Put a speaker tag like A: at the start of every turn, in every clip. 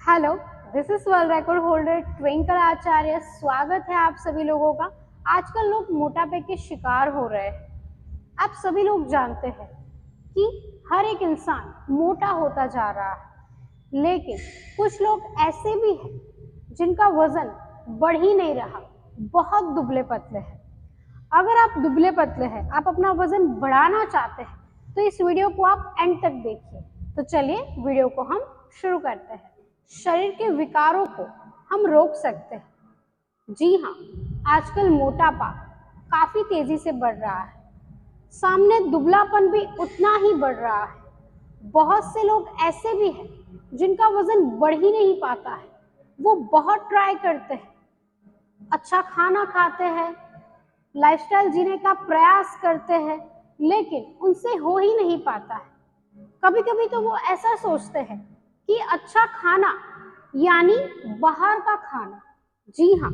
A: Hello, this is world record holder Twinkle Acharya. स्वागत है आप सभी लोगों का। आजकल लोग मोटापे के शिकार हो रहे हैं। आप सभी लोग जानते हैं कि हर एक इंसान मोटा होता जा रहा है, लेकिन कुछ लोग ऐसे भी हैं जिनका वजन बढ़ ही नहीं रहा, बहुत दुबले पतले हैं। अगर आप दुबले पतले हैं, आप अपना वजन बढ़ाना चाहते हैं, तो इस वीडियो को आप एंड तक देखिए। तो चलिए वीडियो को हम शुरू करते हैं। शरीर के विकारों को हम रोक सकते हैं। जी हाँ, आजकल मोटापा काफी तेजी से बढ़ रहा है, सामने दुबलापन भी उतना ही बढ़ रहा है। बहुत से लोग ऐसे भी हैं जिनका वजन बढ़ ही नहीं पाता है। वो बहुत ट्राई करते हैं, अच्छा खाना खाते हैं, लाइफस्टाइल जीने का प्रयास करते हैं, लेकिन उनसे हो ही नहीं पाता है। कभी कभी तो वो ऐसा सोचते हैं कि अच्छा खाना यानी बाहर का खाना। जी हाँ,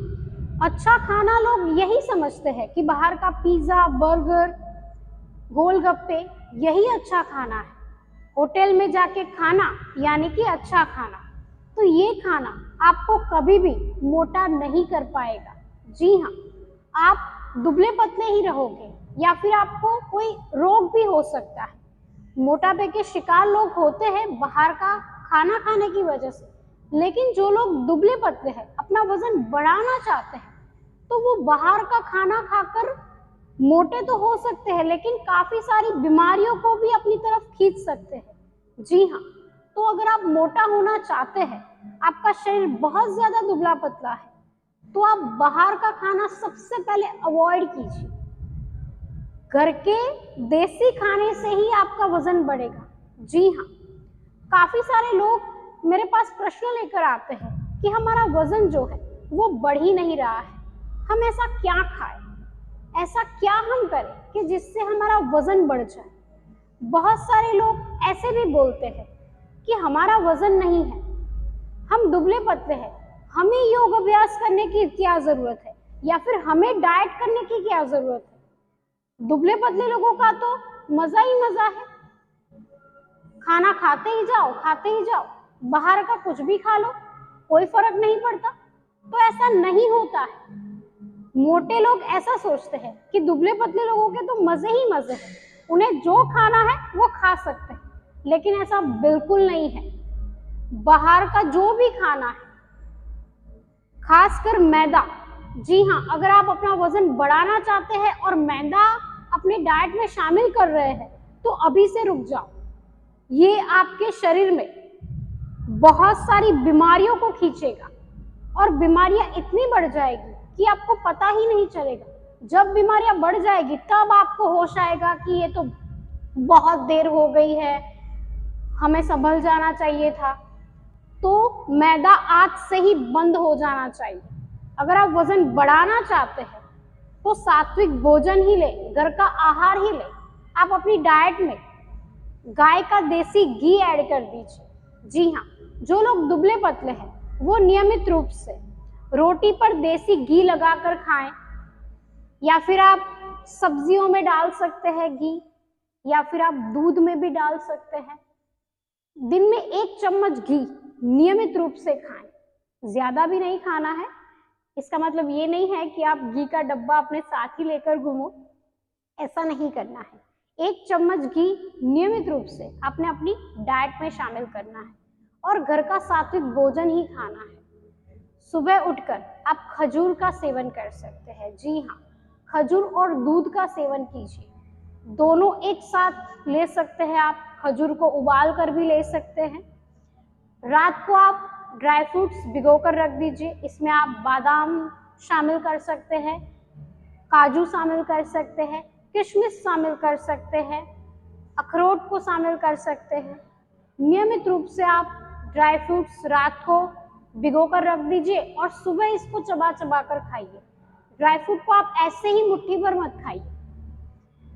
A: अच्छा खाना लोग यही समझते हैं कि बाहर का पिज्जा, बर्गर, गोलगप्पे यही अच्छा खाना है। होटल में जाके खाना यानी कि अच्छा खाना। तो ये खाना आपको कभी भी मोटा नहीं कर पाएगा। जी हाँ, आप दुबले पतले ही रहोगे या फिर आपको कोई रोग भी हो सकता है। मोटापे के शिकार लोग होते हैं बाहर का खाना खाने की वजह से, लेकिन जो लोग दुबले पतले हैं, अपना वजन बढ़ाना चाहते हैं, तो वो बाहर का खाना खाकर मोटे तो हो सकते हैं, लेकिन काफी सारी बीमारियों को भी अपनी तरफ खींच सकते हैं। जी हाँ, तो अगर आप मोटा होना चाहते हैं, आपका शरीर बहुत ज्यादा दुबला पतला है, तो आप बाहर का खाना सबसे पहले अवॉइड कीजिए। घर के देसी खाने से ही आपका वजन बढ़ेगा। जी हाँ, काफी सारे लोग मेरे पास प्रश्न लेकर आते हैं कि हमारा वजन जो है वो बढ़ ही नहीं रहा है, हम ऐसा क्या खाएं, ऐसा क्या हम करें कि जिससे हमारा वजन बढ़ जाए। बहुत सारे लोग ऐसे भी बोलते हैं कि हमारा वजन नहीं है, हम दुबले पतले हैं, हमें योग अभ्यास करने की क्या जरूरत है, या फिर हमें डाइट करने की क्या जरूरत है। दुबले पतले लोगों का तो मजा ही मजा है, खाना खाते ही जाओ, खाते ही जाओ, बाहर का कुछ भी खा लो, कोई फर्क नहीं पड़ता। तो ऐसा नहीं होता है। मोटे लोग ऐसा सोचते हैं कि दुबले पतले लोगों के तो मजे ही मजे हैं, उन्हें जो खाना है वो खा सकते हैं, लेकिन ऐसा बिल्कुल नहीं है। बाहर का जो भी खाना है, खासकर मैदा। जी हाँ, अगर आप अपना वजन बढ़ाना चाहते हैं और मैदा अपने डाइट में शामिल कर रहे हैं, तो अभी से रुक जाओ। ये आपके शरीर में बहुत सारी बीमारियों को खींचेगा और बीमारियां इतनी बढ़ जाएगी कि आपको पता ही नहीं चलेगा। जब बीमारियां बढ़ जाएगी तब आपको होश आएगा कि ये तो बहुत देर हो गई है, हमें संभल जाना चाहिए था। तो मैदा आज से ही बंद हो जाना चाहिए। अगर आप वजन बढ़ाना चाहते हैं तो सात्विक भोजन ही ले, घर का आहार ही ले। आप अपनी डाइट में गाय का देसी घी ऐड कर दीजिए। जी हाँ, जो लोग दुबले पतले हैं वो नियमित रूप से रोटी पर देसी घी लगाकर खाएं, या फिर आप सब्जियों में डाल सकते हैं घी, या फिर आप दूध में भी डाल सकते हैं। दिन में 1 चम्मच घी नियमित रूप से खाएं, ज्यादा भी नहीं खाना है। इसका मतलब ये नहीं है कि आप घी का डब्बा अपने साथ ही लेकर घूमो, ऐसा नहीं करना है। 1 चम्मच घी नियमित रूप से आपने अपनी डाइट में शामिल करना है, और घर का सात्विक भोजन ही खाना है। सुबह उठकर आप खजूर का सेवन कर सकते हैं। जी हाँ, खजूर और दूध का सेवन कीजिए, दोनों एक साथ ले सकते हैं। आप खजूर को उबाल कर भी ले सकते हैं। रात को आप ड्राई फ्रूट्स भिगो कर रख दीजिए, इसमें आप बादाम शामिल कर सकते हैं, काजू शामिल कर सकते हैं, किशमिश शामिल कर सकते हैं, अखरोट को शामिल कर सकते हैं। नियमित रूप से आप ड्राई फ्रूट्स रात को भिगो कर रख दीजिए और सुबह इसको चबा चबा कर खाइए। ड्राई फ्रूट को आप ऐसे ही मुट्ठी भर मत खाइए,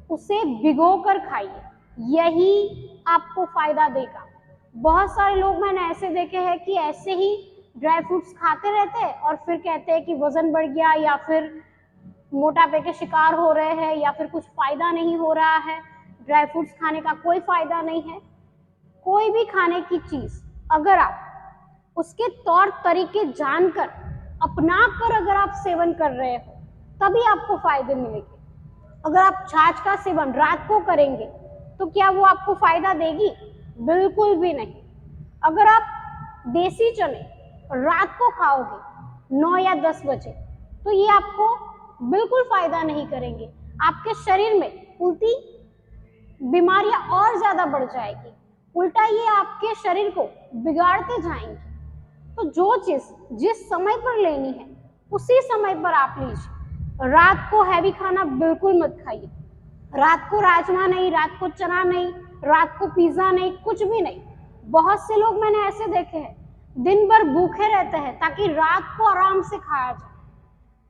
A: उसे भिगो कर खाइए, यही आपको फायदा देगा। बहुत सारे लोग मैंने ऐसे देखे हैं कि ऐसे ही ड्राई फ्रूट्स खाते रहते हैं और फिर कहते हैं कि वजन बढ़ गया, या फिर मोटापे के शिकार हो रहे हैं, या फिर कुछ फायदा नहीं हो रहा है। ड्राई फ्रूट्स खाने का कोई फायदा नहीं है। कोई भी खाने की चीज अगर आप उसके तौर तरीके जानकर, अपना कर अगर आप सेवन कर रहे हो तभी आपको फायदे मिलेंगे। अगर आप छाछ का सेवन रात को करेंगे तो क्या वो आपको फायदा देगी? बिल्कुल भी नहीं। अगर आप देसी चने रात को खाओगे 9 या 10 बजे तो ये आपको बिल्कुल फायदा नहीं करेंगे। आपके शरीर में उल्टी बीमारियां और ज्यादा बढ़ जाएगी, उल्टा ये आपके शरीर को बिगाड़ते जाएंगे। तो जो चीज जिस समय पर लेनी है उसी समय पर आप लीजिए। रात को हैवी खाना बिल्कुल मत खाइए। रात को राजमा नहीं, रात को चना नहीं, रात को पिज्जा नहीं, कुछ भी नहीं। बहुत से लोग मैंने ऐसे देखे हैं दिन भर भूखे रहते हैं ताकि रात को आराम से खाया जाए।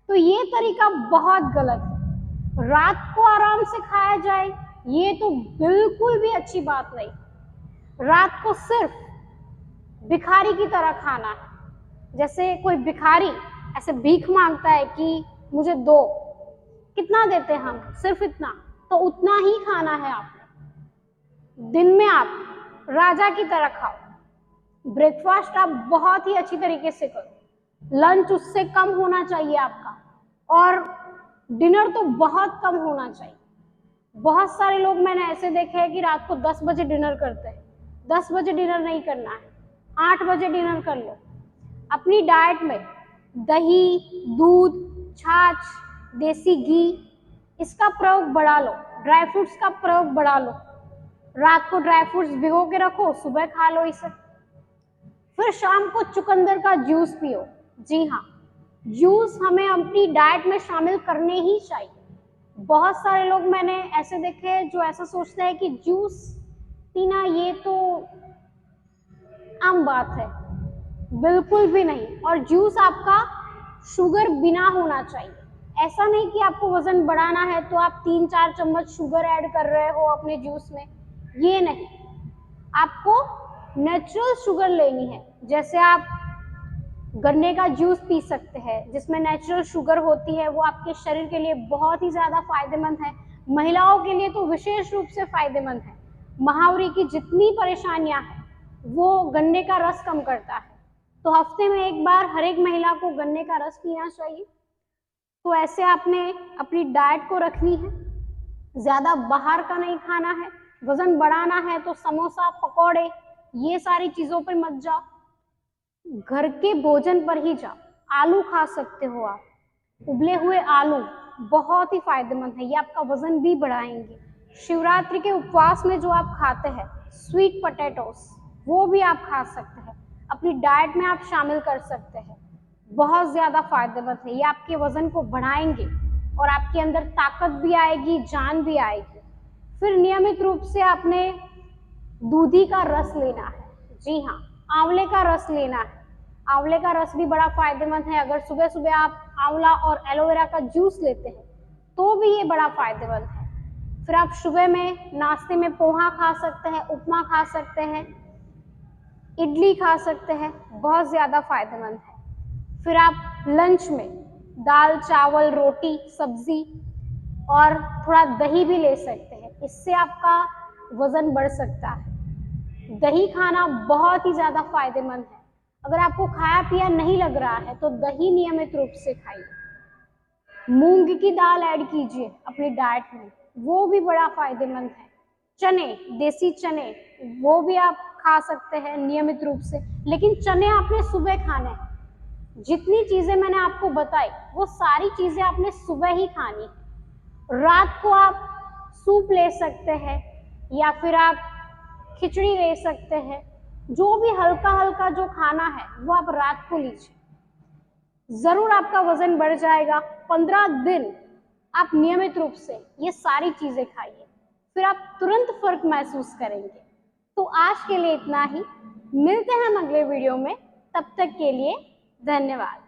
A: तो ये तरीका बहुत गलत है। रात को आराम से खाया जाए ये तो बिल्कुल भी अच्छी बात नहीं। रात को सिर्फ भिखारी की तरह खाना है। जैसे कोई भिखारी ऐसे भीख मांगता है कि मुझे दो, कितना देते हैं हम? सिर्फ इतना, तो उतना ही खाना है आपने। दिन में आप राजा की तरह खाओ। ब्रेकफास्ट आप बहुत ही अच्छी तरीके से करो। लंच उससे कम होना चाहिए आपका, और डिनर तो बहुत कम होना चाहिए। बहुत सारे लोग मैंने ऐसे देखे हैं कि रात को 10 बजे डिनर करते हैं। 10 बजे डिनर नहीं करना है, 8 बजे डिनर कर लो। अपनी डाइट में दही, दूध, छाछ, देसी घी इसका प्रयोग बढ़ा लो। ड्राई फ्रूट्स का प्रयोग बढ़ा लो। रात को ड्राई फ्रूट्स भिगो के रखो, सुबह खा लो इसे। फिर शाम को चुकंदर का जूस पियो। जी हाँ, जूस हमें अपनी डाइट में शामिल करने ही चाहिए। बहुत सारे लोग मैंने ऐसे देखे हैं जो ऐसा सोचते हैं कि जूस पीना ये तो आम बात है। बिल्कुल भी नहीं। और जूस आपका शुगर बिना होना चाहिए। ऐसा नहीं कि आपको वजन बढ़ाना है तो आप 3-4 चम्मच शुगर ऐड कर रहे हो अपने जूस में, ये नहीं। आपको नेचुरल शुगर लेनी है। जैसे आप गन्ने का जूस पी सकते हैं जिसमें नेचुरल शुगर होती है, वो आपके शरीर के लिए बहुत ही ज्यादा फायदेमंद है। महिलाओं के लिए तो विशेष रूप से फायदेमंद है। महावरी की जितनी परेशानियां हैं वो गन्ने का रस कम करता है। तो हफ्ते में एक बार हर एक महिला को गन्ने का रस पीना चाहिए। तो ऐसे आपने अपनी डाइट को रखनी है। ज्यादा बाहर का नहीं खाना है। वजन बढ़ाना है तो समोसा, पकौड़े, ये सारी चीजों पर मत जाओ। घर के भोजन पर ही जाओ। आलू खा सकते हो आप, उबले हुए आलू बहुत ही फायदेमंद है, ये आपका वजन भी बढ़ाएंगे। शिवरात्रि के उपवास में जो आप खाते हैं स्वीट पोटैटोस, वो भी आप खा सकते हैं, अपनी डाइट में आप शामिल कर सकते हैं। बहुत ज्यादा फायदेमंद है, ये आपके वजन को बढ़ाएंगे और आपके अंदर ताकत भी आएगी, जान भी आएगी। फिर नियमित रूप से आपने दूधी का रस लेना है। जी हाँ, आंवले का रस लेना है। आंवले का रस भी बड़ा फायदेमंद है। अगर सुबह सुबह आप आंवला और एलोवेरा का जूस लेते हैं तो भी ये बड़ा फायदेमंद है। फिर आप सुबह में नाश्ते में पोहा खा सकते हैं, उपमा खा सकते हैं, इडली खा सकते हैं, बहुत ज्यादा फायदेमंद है। फिर आप लंच में दाल, चावल, रोटी, सब्जी और थोड़ा दही भी ले सकते हैं। इससे आपका वजन बढ़ सकता है। दही खाना बहुत ही ज्यादा फायदेमंद है। अगर आपको खाया पिया नहीं लग रहा है तो दही नियमित रूप से खाइए। मूंग की दाल ऐड कीजिए अपनी डाइट में, वो भी बड़ा फायदेमंद है। चने, देसी चने, वो भी आप खा सकते हैं नियमित रूप से, लेकिन चने आपने सुबह खाने हैं। जितनी चीजें मैंने आपको बताई वो सारी चीजें आपने सुबह ही खानी है। रात को आप सूप ले सकते हैं या फिर आप खिचड़ी ले सकते हैं। जो भी हल्का हल्का जो खाना है वो आप रात को लीजिए। जरूर आपका वजन बढ़ जाएगा। 15 दिन आप नियमित रूप से ये सारी चीजें खाइए, फिर आप तुरंत फर्क महसूस करेंगे। तो आज के लिए इतना ही। मिलते हैं हम अगले वीडियो में। तब तक के लिए धन्यवाद।